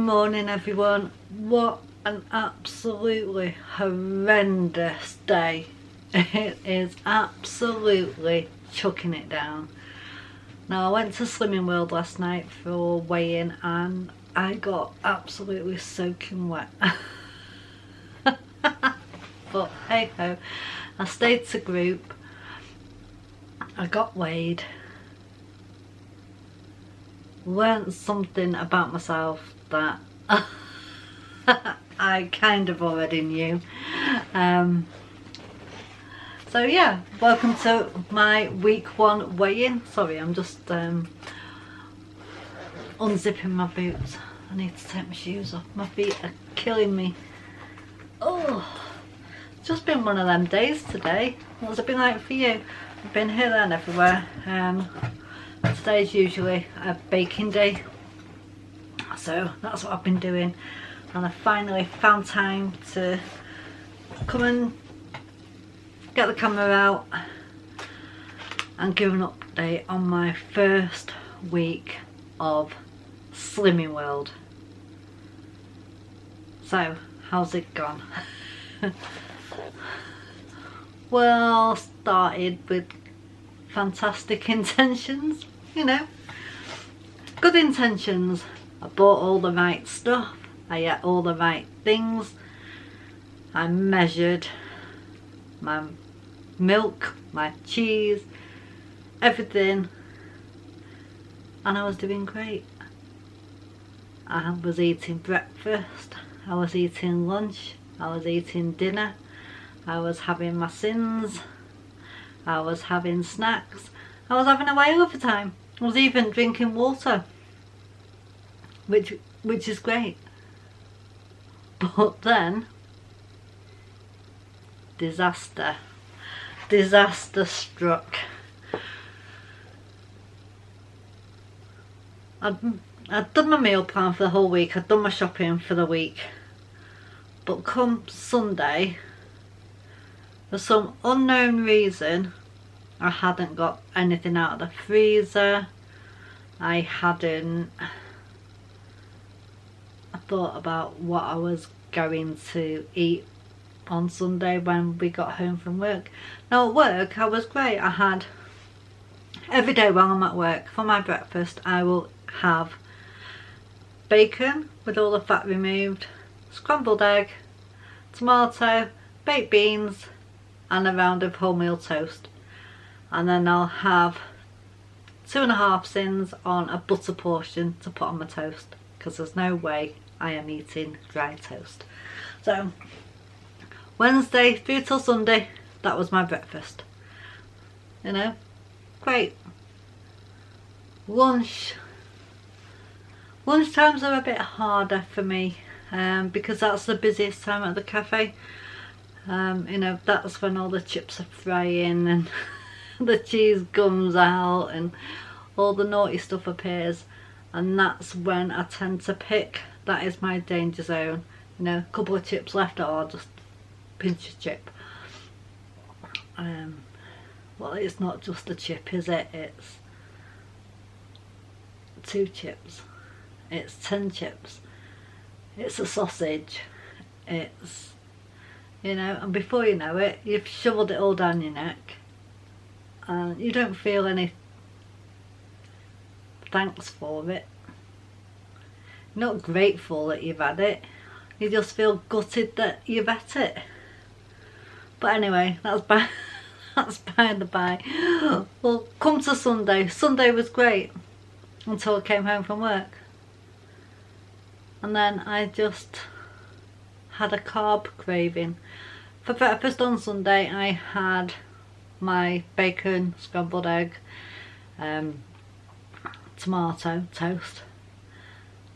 morning everyone. What an absolutely horrendous day. It is absolutely chucking it down. Now I went to Slimming World last night for weigh-in and I got absolutely soaking wet. But hey ho, I stayed to group, I got weighed, learned something about myself that I kind of already knew. So yeah, welcome to my week 1 weigh-in. Sorry, I'm just unzipping my boots. I need to take my shoes off. My feet are killing me. Oh, it's just been one of them days today. What's it been like for you? I've been here, there and everywhere. Today's usually a baking day, so that's what I've been doing, and I finally found time to come and get the camera out and give an update on my first week of Slimming World. So how's it gone? Well, started with fantastic intentions, you know, good intentions. I bought all the right stuff, I ate all the right things, I measured my milk, my cheese, everything, and I was doing great. I was eating breakfast, I was eating lunch, I was eating dinner, I was having my sins, I was having snacks, I was having a whale of a time. I was even drinking water, which is great. But then disaster struck. I'd done my meal plan for the whole week, I'd done my shopping for the week, but come Sunday, for some unknown reason, I hadn't got anything out of the freezer. I thought about what I was going to eat on Sunday when we got home from work. Now at work I was great. I had every day while I'm at work, for my breakfast I will have bacon with all the fat removed, scrambled egg, tomato, baked beans and a round of wholemeal toast. And then I'll have 2.5 sins on a butter portion to put on my toast, because there's no way I am eating dry toast. So Wednesday through till Sunday, that was my breakfast. You know, great. Lunchtimes are a bit harder for me, because that's the busiest time at the cafe. You know, that's when all the chips are frying and the cheese gums out and all the naughty stuff appears, and that's when I tend to pick. That is my danger zone. You know, a couple of chips left, or just pinch a chip. Well, it's not just a chip, is it? It's 2 chips, it's 10 chips, it's a sausage, it's, you know, and before you know it, you've shoveled it all down your neck and you don't feel any thanks for it. You're not grateful that you've had it, you just feel gutted that you've had it. But anyway, that's by the by. Well, come to Sunday. Sunday was great until I came home from work, and then I just had a carb craving. For breakfast on Sunday I had my bacon, scrambled egg, tomato toast.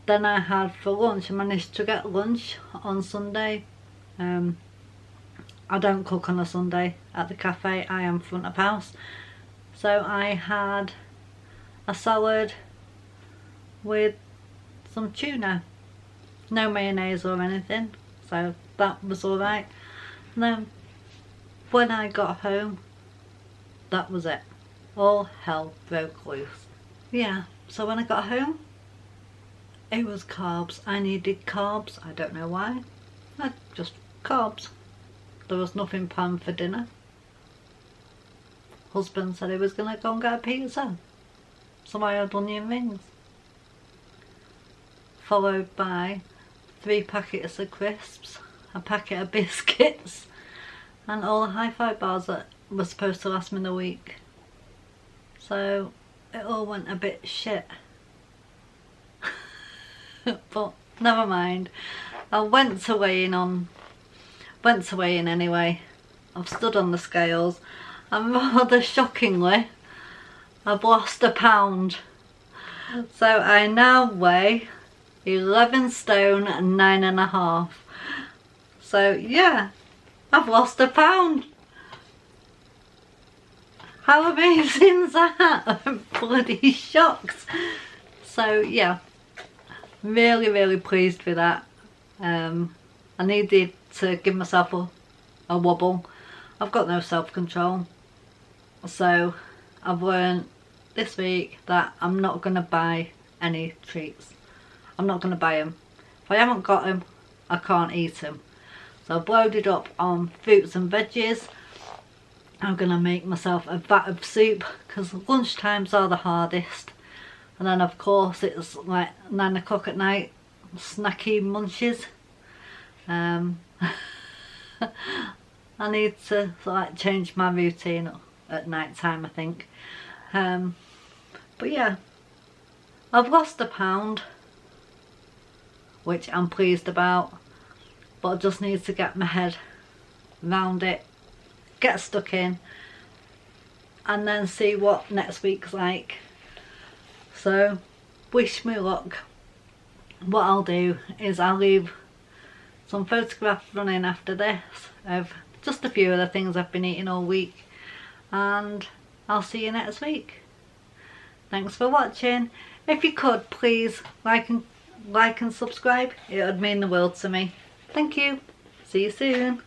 Then I had for lunch, I managed to get lunch on Sunday. I don't cook on a Sunday at the cafe, I am front of house. So I had a salad with some tuna, no mayonnaise or anything, so that was alright. And then when I got home, that was it. All hell broke loose. Yeah, so when I got home, It was carbs. I needed carbs. I don't know why. Just carbs. There was nothing planned for dinner. Husband said he was going to go and get a pizza. So I had onion rings. Followed by 3 packets of crisps, a packet of biscuits, and all the hi-fi bars that were supposed to last me the week. So it all went a bit shit. But never mind. I went to weigh in anyway. I've stood on the scales and rather shockingly I've lost a pound. So I now weigh 11 stone and 9.5. So yeah, I've lost a pound. How amazing is that? I'm bloody shocked. So yeah, really pleased with that. I needed to give myself a wobble. I've got no self-control, so I've learned this week that I'm not going to buy any treats. I'm not going to buy them. If I haven't got them, I can't eat them. So I've loaded up on fruits and veggies. I'm going to make myself a vat of soup because lunchtimes are the hardest. And then of course it's like 9 o'clock at night, snacky munches. I need to like change my routine at night time, I think. But yeah, I've lost a pound, which I'm pleased about, but I just need to get my head round it, get stuck in, and then see what next week's like. So wish me luck. What I'll do is I'll leave some photographs running after this of just a few of the things I've been eating all week, and I'll see you next week. Thanks for watching. If you could please like and subscribe, it would mean the world to me. Thank you. See you soon.